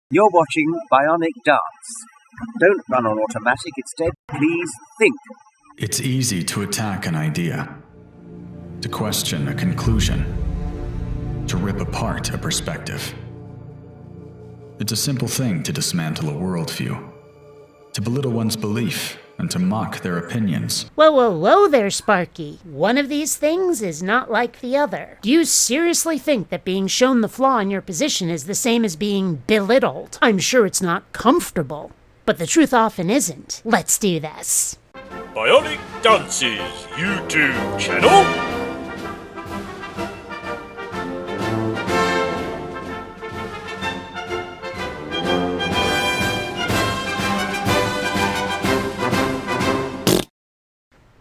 You're watching BionicDance. Don't run on automatic, instead, please think. It's easy to attack an idea, to question a conclusion, to rip apart a perspective. It's a simple thing to dismantle a worldview, to belittle one's belief, and to mock their opinions. Whoa there, Sparky. One of these things is not like the other. Do you seriously think that being shown the flaw in your position is the same as being belittled? I'm sure it's not comfortable, but the truth often isn't. Let's do this. BionicDance's YouTube channel.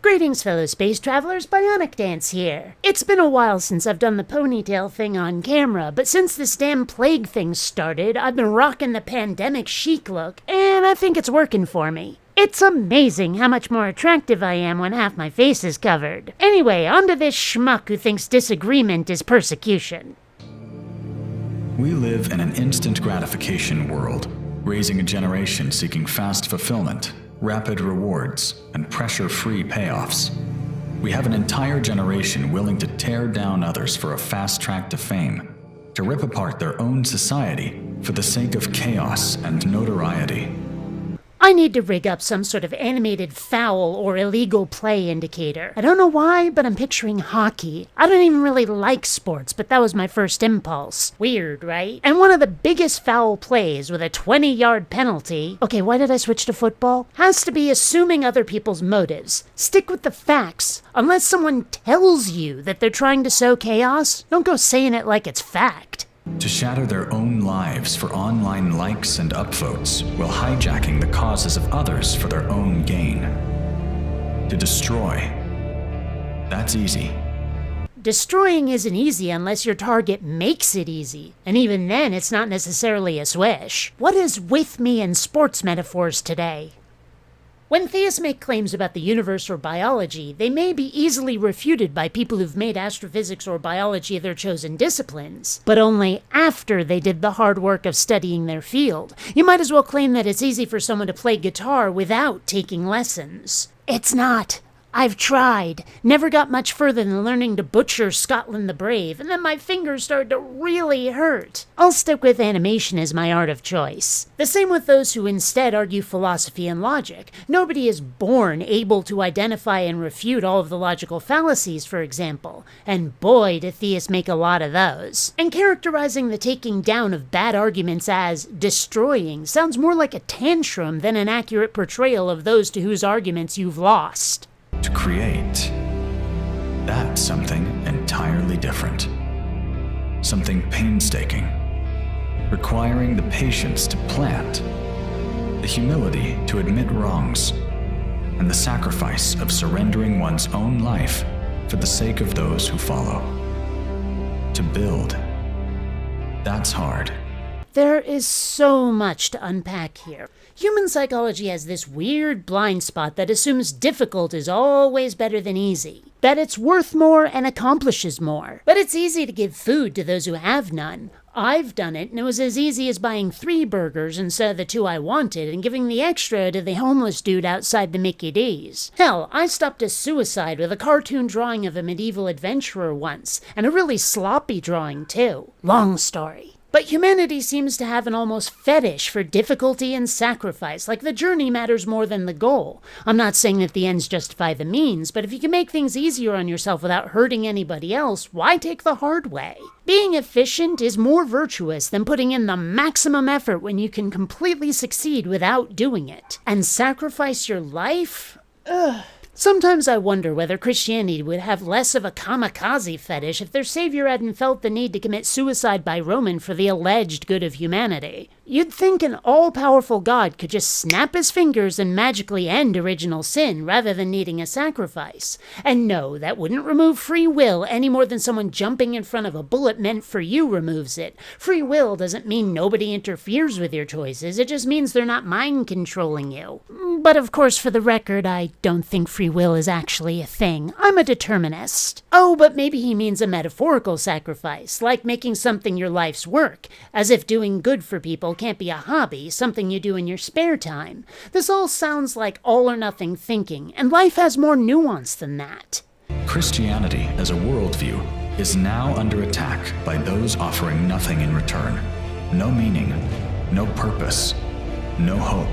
Greetings, fellow space travelers, BionicDance here. It's been a while since I've done the ponytail thing on camera, but since this damn plague thing started, I've been rocking the pandemic chic look, and I think it's working for me. It's amazing how much more attractive I am when half my face is covered. Anyway, onto this schmuck who thinks disagreement is persecution. We live in an instant gratification world, raising a generation seeking fast fulfillment, rapid rewards, and pressure-free payoffs. We have an entire generation willing to tear down others for a fast track to fame, to rip apart their own society for the sake of chaos and notoriety. I need to rig up some sort of animated foul or illegal play indicator. I don't know why, but I'm picturing hockey. I don't even really like sports, but that was my first impulse. Weird, right? And one of the biggest foul plays with a 20-yard penalty, okay, why did I switch to football? Has to be assuming other people's motives. Stick with the facts. Unless someone tells you that they're trying to sow chaos, don't go saying it like it's fact. To shatter their own lives for online likes and upvotes while hijacking the causes of others for their own gain. To destroy. That's easy. Destroying isn't easy unless your target makes it easy. And even then, it's not necessarily a swish. What is with me in sports metaphors today? When theists make claims about the universe or biology, they may be easily refuted by people who've made astrophysics or biology their chosen disciplines, but only after they did the hard work of studying their field. You might as well claim that it's easy for someone to play guitar without taking lessons. It's not. I've tried. Never got much further than learning to butcher Scotland the Brave, and then my fingers started to really hurt. I'll stick with animation as my art of choice. The same with those who instead argue philosophy and logic. Nobody is born able to identify and refute all of the logical fallacies, for example. And boy, do theists make a lot of those. And characterizing the taking down of bad arguments as destroying sounds more like a tantrum than an accurate portrayal of those to whose arguments you've lost. To create, that's something entirely different. Something painstaking, requiring the patience to plant, the humility to admit wrongs, and the sacrifice of surrendering one's own life for the sake of those who follow. To build, that's hard. There is so much to unpack here. Human psychology has this weird blind spot that assumes difficult is always better than easy, that it's worth more and accomplishes more. But it's easy to give food to those who have none. I've done it, and it was as easy as buying 3 burgers instead of the 2 I wanted and giving the extra to the homeless dude outside the Mickey D's. Hell, I stopped a suicide with a cartoon drawing of a medieval adventurer once, and a really sloppy drawing too. Long story. But humanity seems to have an almost fetish for difficulty and sacrifice, like the journey matters more than the goal. I'm not saying that the ends justify the means, but if you can make things easier on yourself without hurting anybody else, why take the hard way? Being efficient is more virtuous than putting in the maximum effort when you can completely succeed without doing it. And sacrifice your life? Ugh. Sometimes I wonder whether Christianity would have less of a kamikaze fetish if their savior hadn't felt the need to commit suicide by Roman for the alleged good of humanity. You'd think an all-powerful God could just snap his fingers and magically end original sin rather than needing a sacrifice. And no, that wouldn't remove free will any more than someone jumping in front of a bullet meant for you removes it. Free will doesn't mean nobody interferes with your choices, it just means they're not mind-controlling you. But of course, for the record, I don't think free free will is actually a thing. I'm a determinist. Oh, but maybe he means a metaphorical sacrifice, like making something your life's work, as if doing good for people can't be a hobby, something you do in your spare time. This all sounds like all-or-nothing thinking, and life has more nuance than that. Christianity as a worldview is now under attack by those offering nothing in return. No meaning, no purpose, no hope.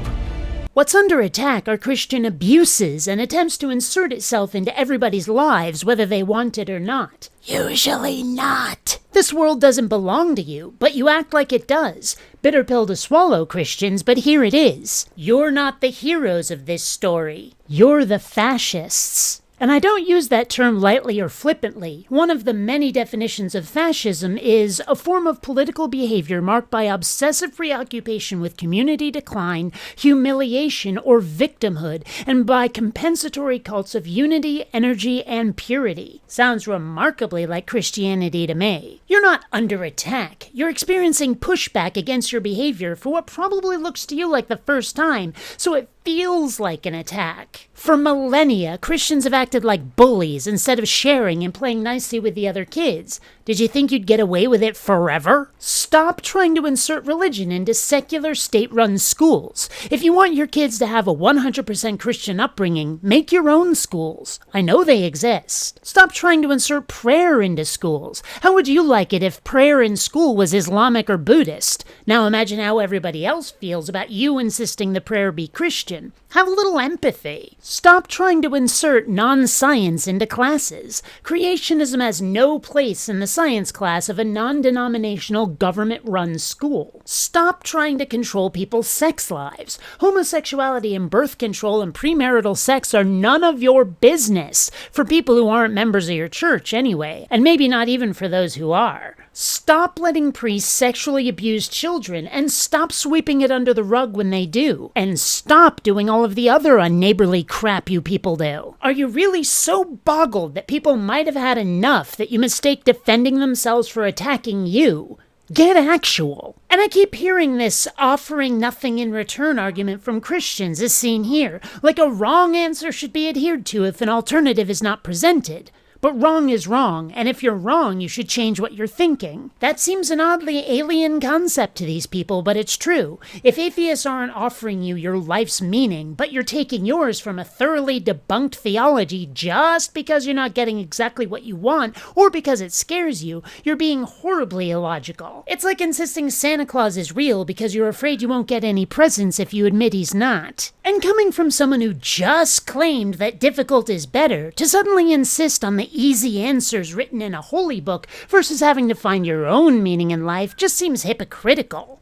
What's under attack are Christian abuses and attempts to insert itself into everybody's lives, whether they want it or not. Usually not. This world doesn't belong to you, but you act like it does. Bitter pill to swallow, Christians, but here it is. You're not the heroes of this story. You're the fascists. And I don't use that term lightly or flippantly. One of the many definitions of fascism is a form of political behavior marked by obsessive preoccupation with community decline, humiliation, or victimhood, and by compensatory cults of unity, energy, and purity. Sounds remarkably like Christianity to me. You're not under attack. You're experiencing pushback against your behavior for what probably looks to you like the first time, so it feels like an attack. For millennia, Christians have acted like bullies instead of sharing and playing nicely with the other kids. Did you think you'd get away with it forever? Stop trying to insert religion into secular state-run schools. If you want your kids to have a 100% Christian upbringing, make your own schools. I know they exist. Stop trying to insert prayer into schools. How would you like it if prayer in school was Islamic or Buddhist? Now imagine how everybody else feels about you insisting the prayer be Christian. Have a little empathy. Stop trying to insert non-science into classes. Creationism has no place in the science class of a non-denominational government-run school. Stop trying to control people's sex lives. Homosexuality and birth control and premarital sex are none of your business, for people who aren't members of your church anyway, and maybe not even for those who are. Stop letting priests sexually abuse children, and stop sweeping it under the rug when they do. And stop doing all of the other unneighborly crap you people do. Are you really so boggled that people might have had enough that you mistake defending themselves for attacking you? Get actual. And I keep hearing this offering nothing in return argument from Christians as seen here, like a wrong answer should be adhered to if an alternative is not presented. But wrong is wrong, and if you're wrong, you should change what you're thinking. That seems an oddly alien concept to these people, but it's true. If atheists aren't offering you your life's meaning, but you're taking yours from a thoroughly debunked theology just because you're not getting exactly what you want, or because it scares you, you're being horribly illogical. It's like insisting Santa Claus is real because you're afraid you won't get any presents if you admit he's not. And coming from someone who just claimed that difficult is better, to suddenly insist on the easy answers written in a holy book versus having to find your own meaning in life just seems hypocritical.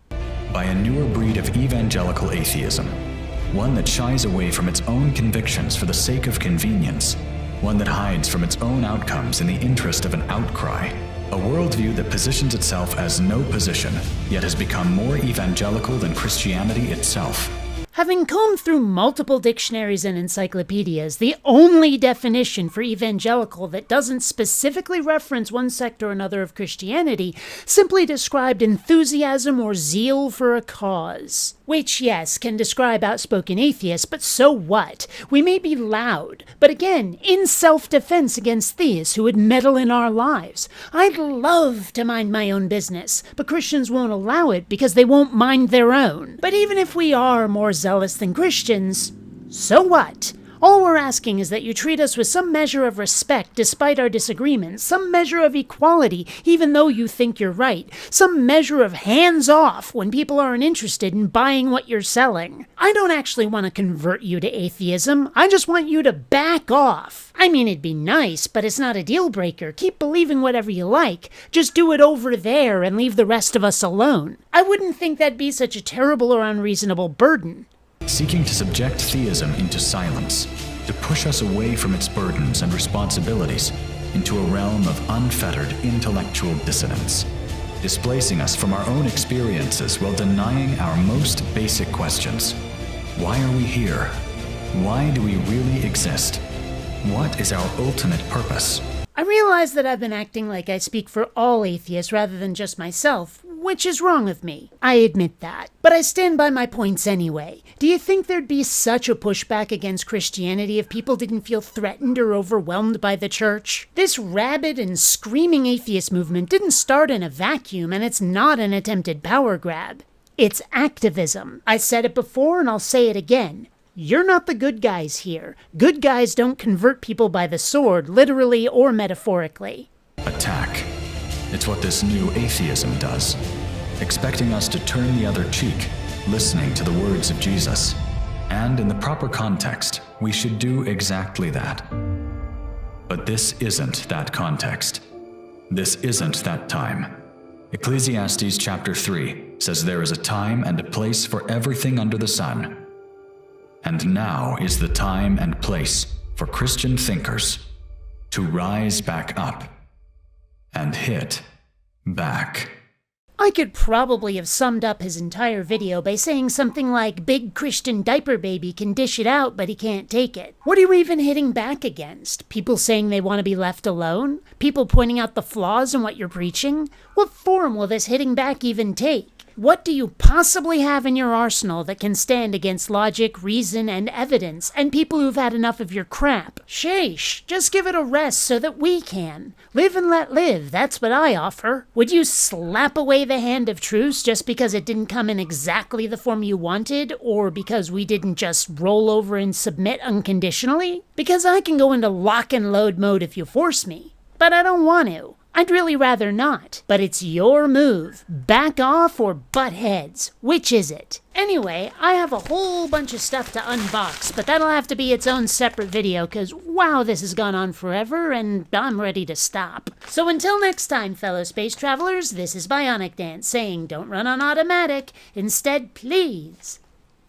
By a newer breed of evangelical atheism, one that shies away from its own convictions for the sake of convenience, one that hides from its own outcomes in the interest of an outcry, a worldview that positions itself as no position, yet has become more evangelical than Christianity itself. Having combed through multiple dictionaries and encyclopedias, the only definition for evangelical that doesn't specifically reference one sect or another of Christianity simply described enthusiasm or zeal for a cause. Which, yes, can describe outspoken atheists, but so what? We may be loud, but again, in self-defense against theists who would meddle in our lives. I'd love to mind my own business, but Christians won't allow it because they won't mind their own. But even if we are more zealous than Christians, so what? All we're asking is that you treat us with some measure of respect despite our disagreements, some measure of equality even though you think you're right, some measure of hands off when people aren't interested in buying what you're selling. I don't actually want to convert you to atheism. I just want you to back off. I mean, it'd be nice, but it's not a deal breaker. Keep believing whatever you like. Just do it over there and leave the rest of us alone. I wouldn't think that'd be such a terrible or unreasonable burden. Seeking to subject theism into silence, to push us away from its burdens and responsibilities into a realm of unfettered intellectual dissonance, displacing us from our own experiences while denying our most basic questions. Why are we here? Why do we really exist? What is our ultimate purpose? I realize that I've been acting like I speak for all atheists rather than just myself, which is wrong with me. I admit that. But I stand by my points anyway. Do you think there'd be such a pushback against Christianity if people didn't feel threatened or overwhelmed by the church? This rabid and screaming atheist movement didn't start in a vacuum, and it's not an attempted power grab. It's activism. I said it before and I'll say it again. You're not the good guys here. Good guys don't convert people by the sword, literally or metaphorically. Attack. It's what this new atheism does. Expecting us to turn the other cheek, listening to the words of Jesus. And in the proper context, we should do exactly that. But this isn't that context. This isn't that time. Ecclesiastes chapter 3 says there is a time and a place for everything under the sun. And now is the time and place for Christian thinkers to rise back up and hit back. I could probably have summed up his entire video by saying something like, big Christian diaper baby can dish it out, but he can't take it. What are you even hitting back against? People saying they want to be left alone? People pointing out the flaws in what you're preaching? What form will this hitting back even take? What do you possibly have in your arsenal that can stand against logic, reason, and evidence, and people who've had enough of your crap? Sheesh, just give it a rest so that we can. Live and let live, that's what I offer. Would you slap away the hand of truce just because it didn't come in exactly the form you wanted, or because we didn't just roll over and submit unconditionally? Because I can go into lock and load mode if you force me, but I don't want to. I'd really rather not, but it's your move. Back off or butt heads. Which is it? Anyway, I have a whole bunch of stuff to unbox, but that'll have to be its own separate video because, wow, this has gone on forever and I'm ready to stop. So until next time, fellow space travelers, this is BionicDance saying don't run on automatic. Instead, please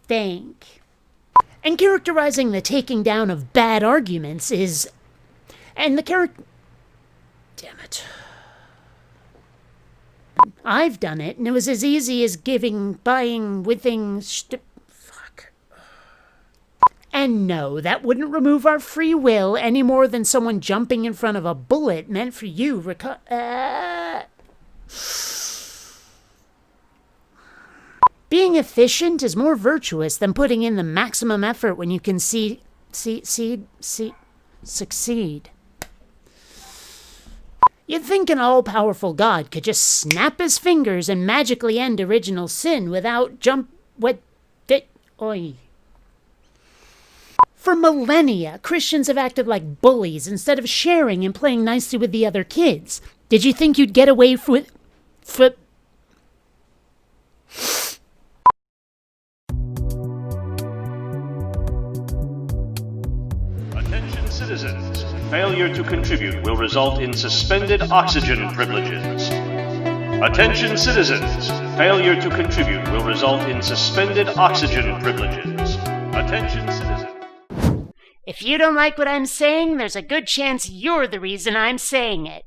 think. And characterizing the taking down of bad arguments is... And the Damn it. I've done it, and it was as easy as buying, withing, fuck. And no, that wouldn't remove our free will any more than someone jumping in front of a bullet meant for you Being efficient is more virtuous than putting in the maximum effort when you can succeed. You'd think an all-powerful God could just snap his fingers and magically end original sin without For millennia, Christians have acted like bullies instead of sharing and playing nicely with the other kids. Did you think you'd get away with... Attention citizens. Failure to contribute will result in suspended oxygen privileges. Attention citizens. Failure to contribute will result in suspended oxygen privileges. Attention citizens. If you don't like what I'm saying, there's a good chance you're the reason I'm saying it.